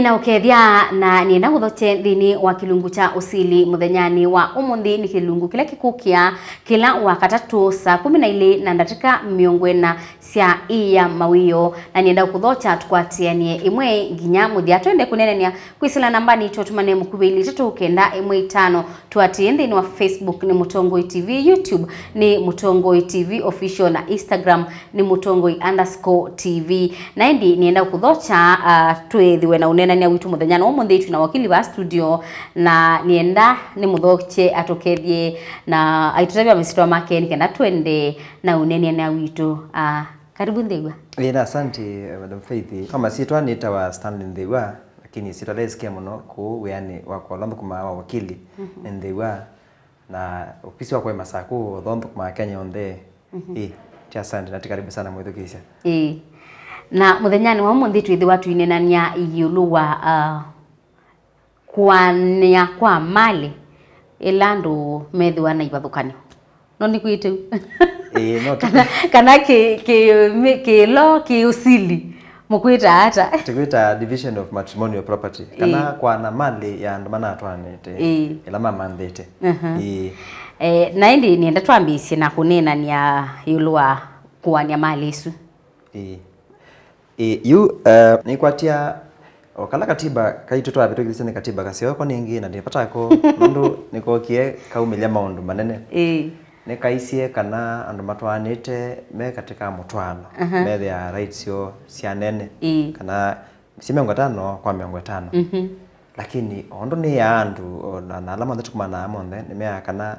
Nina ukethia na nina guthoche thini wa kilungu cha usili muthenyani wa umuthi ni kilungu kila kikukia kila wakatatu saa 12 na dakika 40 cia iya mawio na nienda kuthocha tukwatianie imwe nginya muthia twende kunenenia kwisila namba ni totumane mukubili 395 tuatie thini wa Facebook ni Mutongoi TV, YouTube ni Mutongoi TV official na Instagram ni Mutongoi_TV na indi nienda kuthocha twethiwe na unenania witu muthenyana umuthi tuna wakili wa studio na nienda ni muthoche atokethie na aitutavia misitwa make nikenda twende na unenania witu. Karibu Ndewa. Ina asante Madam Faith. Kama sitwa nita wa Stanley Ndewa lakini sitalesikia muno ku yani wako lomba kuma wakili Ndewa na ofisi wako Masako lomba kuma Kenya onde. Tia asante na karibu sana mwithukisha. Na muthenyani wa umuthi twithi watu inenania igulu wa kuania kwa mali elandu methiwa na ibathukanio no ni kwitu no kana ke lo ke usili mukwita hata tukwita division of matrimonial property kana kwa na mali ya ndumana atwanete ila mama ndete na indi nienda twambisi na kunenania igulu wa kuania mali isu ni kwatia okala katiba kaitu twa bitu gise ni katiba kasio ko ningi na ndipata ko mundu nikokie kaumilia maundu manene ne kaisie kana andu matwanite me katika mutwano me their rights yo cia nene kana simengo 5 kwa 5 lakini ondo ni ya andu na alama ndetu kumana amonde ni me kana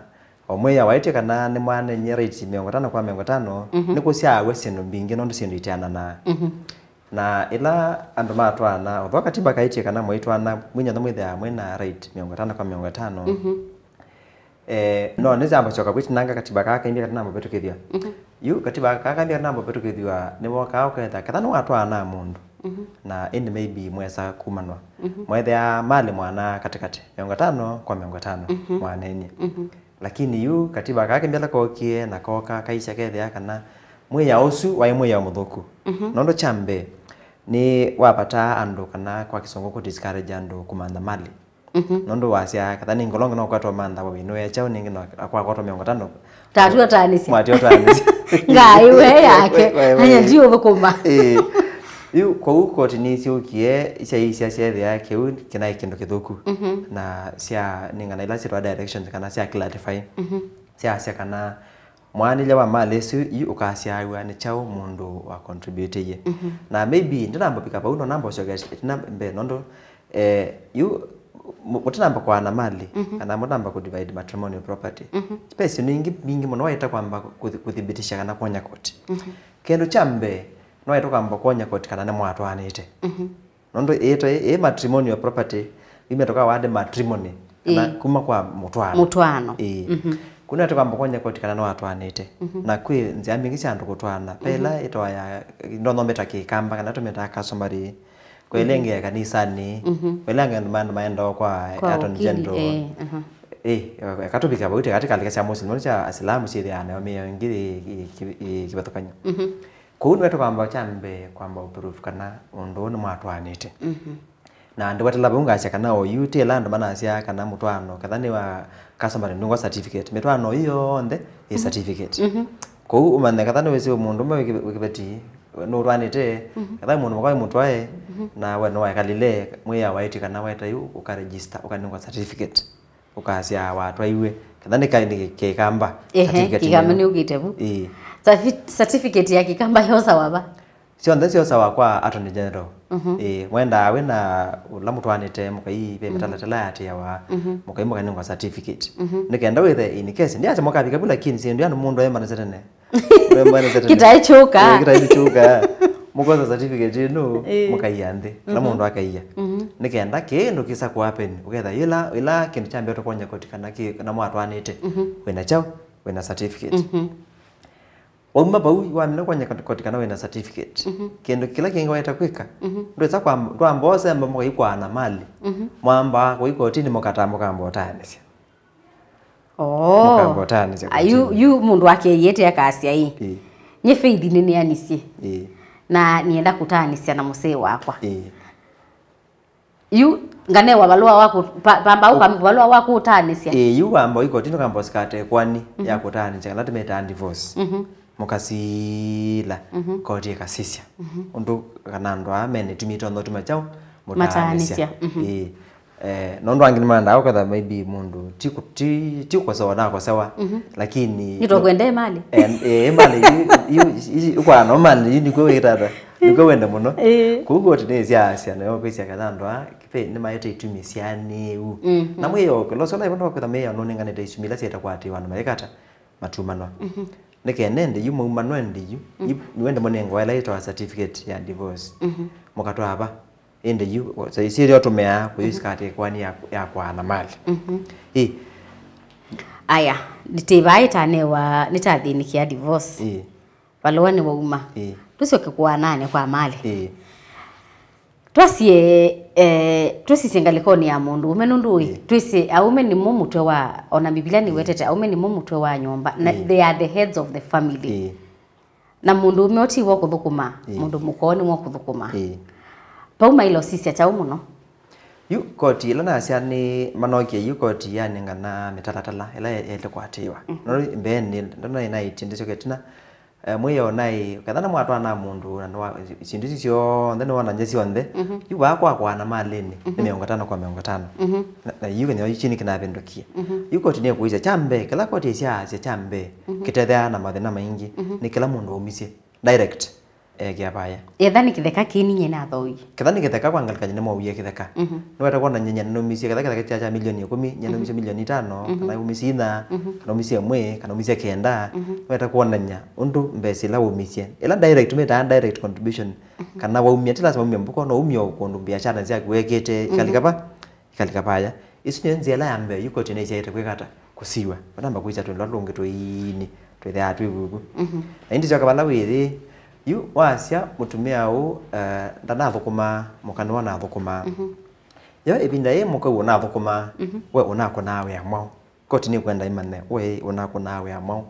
omwe ya waite kana ni mwane nye rights 5 kwa 5 niko cia weseno mbingi no ndio itiana na ila andu matwana otho katiba kaitie kana mwitwana mwinya thomwithia mwena right 5 kwa 5 no nizamba choka kwiti nanga katiba kaka imbia kana mambo betukithia yu katiba kaka imbia kana mambo betukithia ni woka oketha kana no atwana mundu na indi maybe mwesa kumanwa mwethia mali mwana katikati 5 kwa 5 mwaneni lakini yu katiba kaka imbia kokie na koka kaisha kethia kana mwiya osu wa mwiya muthuku nondo chambe ni wapata andu kana kwa kisongo ko discourage andu kumanda mali nondo wasia kathani ngolongo no kwato manda wa bino ya chao ningi no kwa kwato 5 tatu atanisi mwati otanisi ngai we yake hanya ndio thukuma yu kwa uko tinisi ukie isia sia yake u kina kindu kithuku na sia ninga na ila sirwa direction kana sia clarify sia kana mwanile wa malesu yu ukasiawa ni chao mundu wa contribute ye na maybe ndinamba pika pauno namba shogashi mbe nondo yu mutinamba kwa na mali kana mutamba ku divide matrimonial property space ningi mingi muno waita kwamba kuthibitisha kana konya koti kendo chambe no waita kwamba konya koti kana ne mwatwanite nondo matrimonial property imetoka wade matrimony kana kuma kwa mutwano kuna tukamba konya koti kana no atwanite na kwi nziambi ngishandu kutwana pela itwaya ndono meta kikamba kana tumeta kasomari kwelenge kanisani kwelenge ndomanda maenda kwa aton jendo katubika bauti katika katika muslim cha islamu siriana wame ngiri kibatokanyo kuna tukamba chambe kwamba uproof kana ndo ni mwatwanite na ndo watala bunga cha kana o yute land mana sia kana mutwano kathani wa customer ndungo certificate mitwano iyo nde certificate ko umane kathani wese mundu mwe wikibeti no rwanite kathani mundu kwa mutwae na wano wakalile mwe waiti kana waita yu ukaregister ukanungo certificate ukasia watu aiwe kathani kaini kekamba certificate kama ni ugitebu certificate ya kikamba yosa waba sio ndesio sawa kwa attorney general wenda wena lamutwanite mukai be metalatala ati yawa mukai mukaningwa certificate nikenda wethe in case ndi acha mukabi kabula kini si ndio mundu ayema nazetene kitaichuka mukoza certificate no mukaiande na mundu akaiya nikenda kendo kisa ku happen uketha ila kindu chambe tokonya kotikana ki na mwatwanite wena chao wena certificate Omba bau wa mina kwanya kotikana wena certificate kendo kila kinga waita kwika ndweza kwa ndwambose mbamo ikwa na mali mwamba ko ikoti ni mokatambo kambotanisi mokambotanisi yu mundu wake yete akasia hii nye faith nini anisi na nienda kutanisia na musee wakwa yu ngane wa balua wako pamba uka balua wako utanisya yu wamba iko tino kamba sikate kwani ya kutanisya lati meta divorce mukasila koti kasisya undu kanando amene tumitondo tumachao mutanisya nondo angini manda au kadha maybe mundu tiko sawa na kwa sawa lakini nitokwende mali mali uko no mali ni ko wetata ni ko wenda muno kuko tinezya asya nayo kwesya kadando kipe ni mayete itumisiani u namwe yo lo sola ibondo kwa meya no ningane te isumila seta kwati wana mayekata matumano neke nende yumo manwende yu niwende monengo wala ito certificate ya divorce mukato hapa ende yu so isiri otumea kuyisikate kwani ya kwa na mali aya nitibaita newa nitathinikia divorce balwani wa uma tusioke kwa nane kwa mali twasi ngalikoni ya mundu umenundui twisi aume ni mumutwe wa ona Biblia ni wetete aume ni mumutwe wa nyomba na they are the heads of the family na mundu umeoti wo kuthukuma mundu mukoni wo kuthukuma pauma ilo sisi cha umuno yu koti ila na siani manoke yu koti yani ngana mitalatala ila ele kwatiwa no mbeni ndona ina itindisyo ketina mwiyo nai kadana mwatwa na mundu na sindisi sio ndene wana nyesi onde yu kwa na maleni ni 500 kwa 500 na yu ni chini kinabendokia yu koti ne kuiza chambe kila koti sia chambe kitethea na mathina maingi ni kila mundu umisie direct giabaya ethani kitheka kini nyena thoi kithani kitheka kwa ngalika nyene mauye kitheka no weta kuona nyenya no misi kitheka cha milioni 10 nyena misi milioni 5 kana umisi na kana umisi 1 kana umisi 9 weta kuona nya undu mbesi la umisi ila direct meta direct contribution kana wa umia tila sababu mbuko no umio kundu biashara zia kuwekete kalikapa ya isinye nzela yambe yuko tene chaite kwekata kusiwa banamba kuicha to lwalonge to ini to the atu bugu indi chakabala wiri yu wasya mutumia u ndana thukuma mukano wana thukuma yo ibinda ye muko na thukuma we unako nawe amao koti ni kwenda imane we unako nawe amao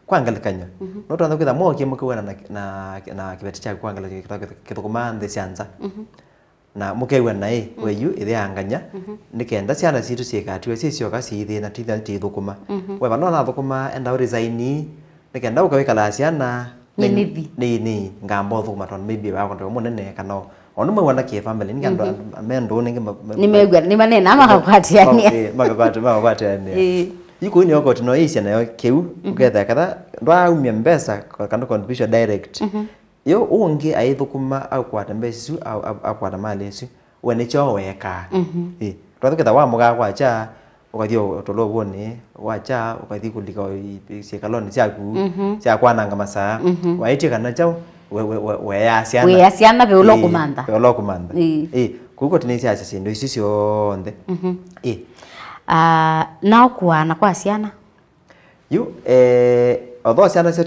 kwangalikanya no twanza kwitha moke muko na kibeti cha kwangalika kithukuma nthi cianza na mukewe nae we yu ile anganya nikenda ciana citu ciikatwe cicio kacithi na titha thukuma we bano na thukuma enda resign nikenda ukawika la ciana ni ngambo thukuma ton maybe ba kondo munene kana onu mwe wana ke family ngando amendo nimegwa ni manena makakwatiania makakwatiania iko ni okoti no isia nayo keu uketha kada ndwa umia mbesa kana contribution direct yo ungi aithukuma au kwata mbesu au akwata mali su wene cho weka twathuka wa muga kwacha ukathio tolo wone wacha ukathi kulika sekaloni chaku cha kwananga masaa waiti kana chao we yasiana be ulokumanda kuko tinisi acha sindo isisyo onde na kuana kwa siana yu although siana sio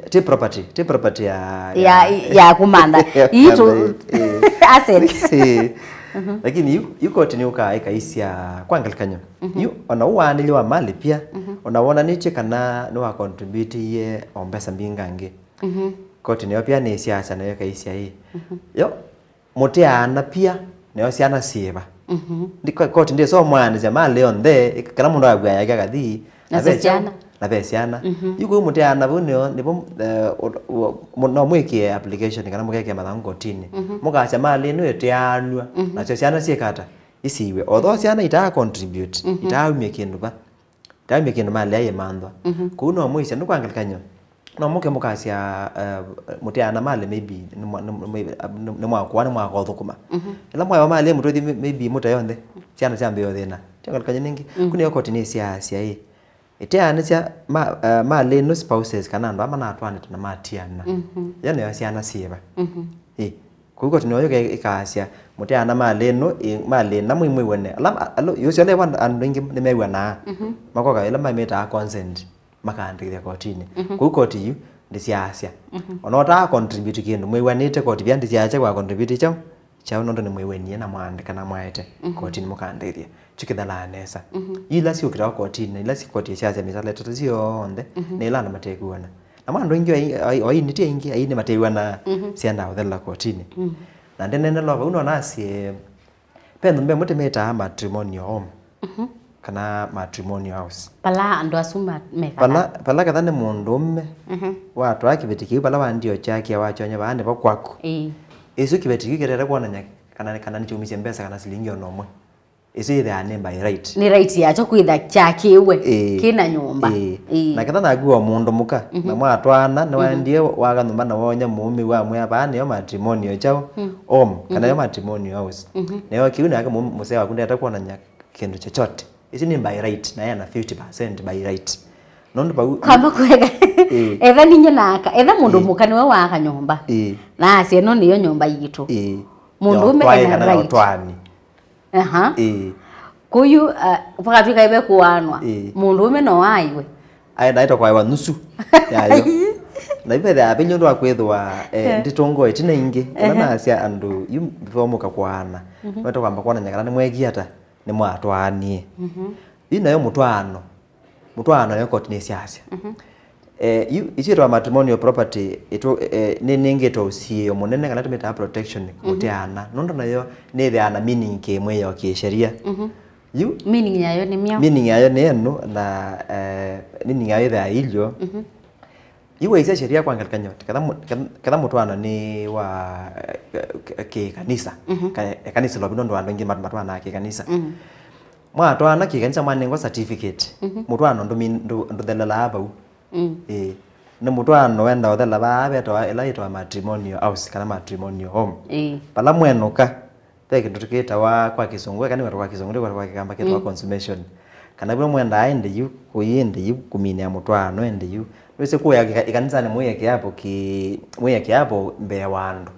ti property ya kumanda itu assets lakini yuko tiniuka ikaisia kwangalikanya yu onauanili wa mali pia onaona niche kana no contribute ye ombesa mbingange koti niyo pia ni siasa nayo kaisia hii yo mutiana pia nayo siana sieba ndiko koti ndiye so mwana za mali onde kana mundu agwa yake gathi na besiana yuko mutiana bunyo nibo no mwike application kana mukeke mathango tini mukacha mali no etianwa na ciana ciekata isiwe although ciana ita contribute ita umie kindu ba ta umie kindu mali aye mandwa kuno mwisha ndo kwangalikanya no muke mukacia mutiana mali maybe ni mwako ni mwako thukuma ila mwa mali mutothi maybe mutayonde ciana ciambe yothina kwangalikanya ningi kuni yokoti ni siasia hii etiana cia mali no spouses kana ndo ama na atwane tuna matiana yana yasiana sieba kuko tinoyo ikasia mutiana mali no mali na mwimwe wone alo yosole wan andingi nimewana makoka ila mameta consent makandikire kotini kuko tiyu ndisiasia onota contribute kindu mwiwanite koti bya ndisiacha kwa contribute chao nondo ni mwiwanie na mwandika na mwaete kotini mukandiria chikidhala nesa ila si ukira kotini ila si koti siacha misale totizio onde nela na mateguana na mwandu ingi oi nitie ingi aine mateguana sianda uthela kotini na ndenene lova uno nasi pe numbe muti meta matrimonial home kana matrimonial house pala ando asuma meka pala kathane mundume watu akibetiki pala wandio chaki wachonya bande bakwaku isu kibetiki kerera kuonanya kana nichumishe mbesa kana silingi onomwe isu ile ane by right ni right yacho kwitha chaki we kina nyumba na kathana aguo mundu muka na mwatwana ni wandie waga numba na wonya muumi wa mwe abane yo matrimonial chao kana yo matrimonial house nayo kiuna yake musea wakunde atakuonanya kindu chochote isi ni by right na yana 50% by right nondo ba kama kwega etha ninye naka etha mundu muka niwe waka nyumba na asie no niyo nyumba yitu mundu ume kana right twani kuyu pakafika ibe kuanwa mundu ume no aiwe ai naito kwa nusu yayo na ibe da benyo ndo akwethwa nditongo etina ingi na asia andu yu bfomuka kwana weto kwamba kwana nyakana ni mwegiata ni mwatwanie ina yo mutwano yo court siasa ichitwa matrimonial property ito ninge to usie munene kana tumeta protection mutiana nondo nayo ni thiana meaning ke mwe yo kisheria meaning yayo ni mio meaning yayo ni eno na meaning yayo da ilyo iwe isa sheria kwa ngalkanyote kada mutwana ni wa ke kanisa kanisa lo binondo ando ngi matwana ke kanisa mwatwana ke kanisa mwanengo certificate mutwana ndo delala aba ne mutwana wenda odela ba beto elaitwa matrimonial house kana matrimonial home pala mwenuka peke tutukita wa kwa kisongo kana kwa kisongo kwa kamba kitwa consummation kana bino mwenda aende yu kuyende yu kumine ya mutwana ende yu wese kuya ikanisa ne moye kiapo mbe wandu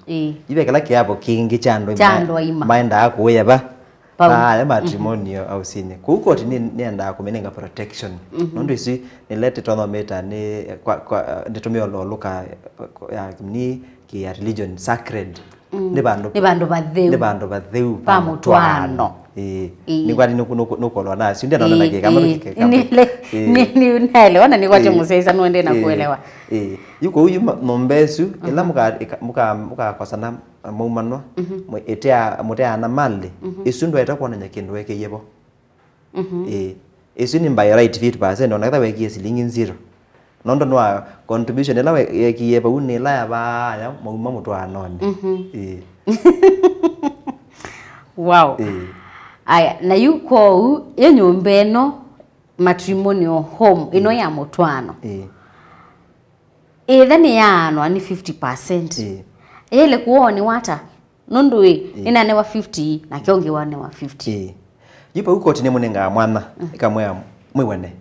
ibe kala kiapo kingi chando maenda akuya ba ya matrimonial house ni kuko nienda kumenenga protection nondo isi ni lete tono meta ni kwa nditumio lo luka ya ni ki religion sacred ni bando batheu pa mutwano ni kwani nuko na si ndio naona kama ni unele wana ni kwache musesa nuende na kuelewa yuko huyu nombesu ila muka kwa sana muumano mutea na mali isundu itakuwa na nyakindu weke yebo isu ni by right 50% ona kada weke silingi 0 nondo no contribution ila weke yebo unila ya ba ya muuma mutu anone wow aya na yuko ye nyumba eno matrimonial home ino ya mutwano thani yanwa ni 50% ele kuoni wata nondwe ina wa 50 na kionge wane wa 50 yipa uko tine munenga mwana ikamwe mwiwene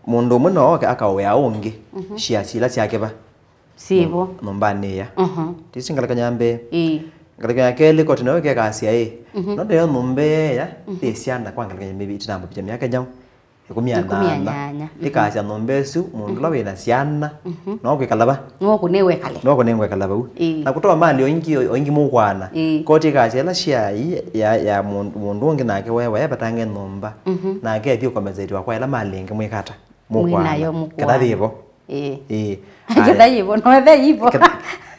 mundu muno akawea onge shia sila syake ba sibo nombane ya tisingala kanyambe ngalika kele ko tine weke kasia nondo yo nombe ya tesiana kwangala kanyambe bitinambo pija myaka jam ikumiana ikasia nombesu mundu lawe na siana no kwekalaba no kunewe kalaba na kutoa mali oingi mukwana koti kasia la shia ya mundu onge nake wewe yabatange nomba nake epyo komezeti wa kwa la mali nge mwekata mukwana kada dibo kada yibo no da yibo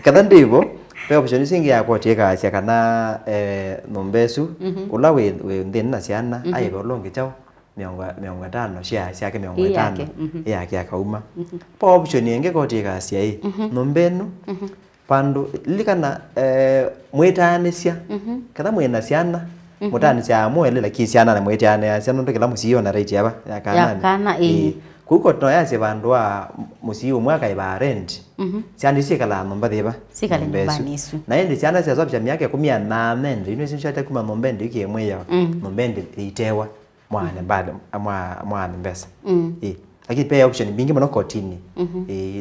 kada ndibo pe option singi ya koti kasia kana nombesu ulawe ndena siana ayibo longe chao miongo tano shia yake miongo tano yake akauma po option yenge koti kasia nombenu pandu likana mwetanisya kada mwena siana mutanisya mwele la kisiana na mwetane siana ndo kila musiyo na right yaba yakana kuko to yase bandu wa musiyo mwaka iba rent siana sikala nomba deba sikala mbanisu na yende siana sia zobya myaka 18 ndo ino sinshata kuma nombende yake mweya nombende itewa mwana bado mwana mbesa lakini pia option bingi mno kotini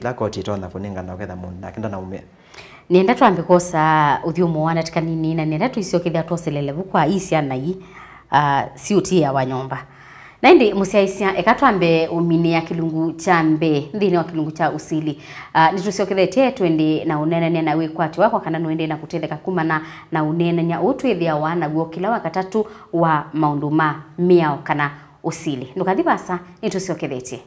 la koti tona kuninga na kwenda mundu nakenda na umea nienda twambe kosa uthiomo wana tikanini na nienda tuisiokithia twoselele bukwa isiana yi siuti ya wanyomba na indi musiaisia ekatwambe umini ya kilungu cha mbe ndine wa kilungu cha usili nitusiokithete twende na unene na wikwati wako kana nuende na kutendeka kumana na unene nya utwithia wana guo kila wakatatu wa maunduma miao kana usili ndukathibasa nitusiokithete